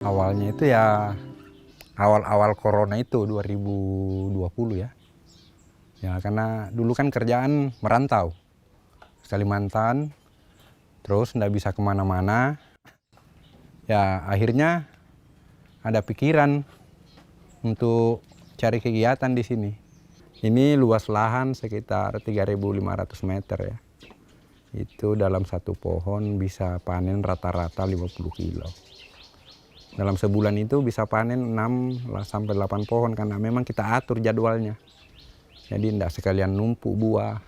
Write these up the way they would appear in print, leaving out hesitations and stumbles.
Awalnya itu ya awal-awal corona itu 2020 ya. Ya karena dulu kan kerjaan merantau ke Kalimantan, terus nggak bisa kemana-mana. Ya akhirnya ada pikiran untuk cari kegiatan di sini. Ini luas lahan sekitar 3.500 meter ya. Itu dalam satu pohon bisa panen rata-rata 50 kilo. Dalam sebulan itu bisa panen 6 sampai 8 pohon karena memang kita atur jadwalnya. Jadi tidak sekalian numpuk buah.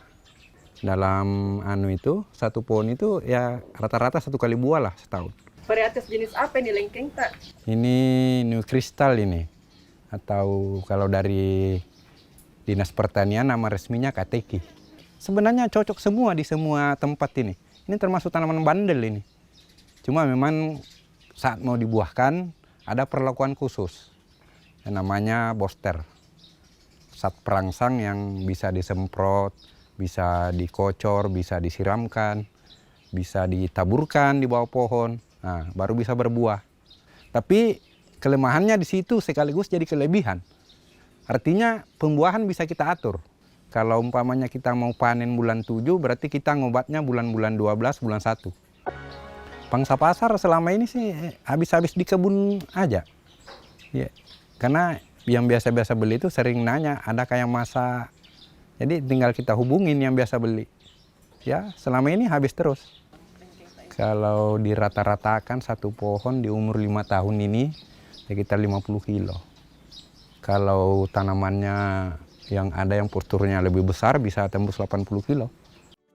Dalam itu satu pohon itu ya rata-rata 1 kali buah lah setahun. Varietas jenis apa ini lengkeng tak? Ini New Crystal ini. Atau kalau dari Dinas Pertanian nama resminya Kateki. Sebenarnya cocok semua di semua tempat ini. Ini termasuk tanaman bandel ini. Cuma memang saat mau dibuahkan ada perlakuan khusus yang namanya booster. Zat perangsang yang bisa disemprot, bisa dikocor, bisa disiramkan, bisa ditaburkan di bawah pohon. Nah, baru bisa berbuah. Tapi kelemahannya di situ sekaligus jadi kelebihan. Artinya pembuahan bisa kita atur. Kalau umpamanya kita mau panen bulan 7, berarti kita ngobatnya bulan-bulan 12, bulan 1. Pangsa pasar selama ini sih habis-habis di kebun aja. Ya, karena yang biasa-biasa beli itu sering nanya, ada kayak masak. Jadi tinggal kita hubungin yang biasa beli. Ya, selama ini habis terus. Kalau dirata-ratakan satu pohon di umur 5 tahun ini sekitar 50 kilo. Kalau tanamannya yang ada yang posturnya lebih besar bisa tembus 80 kilo.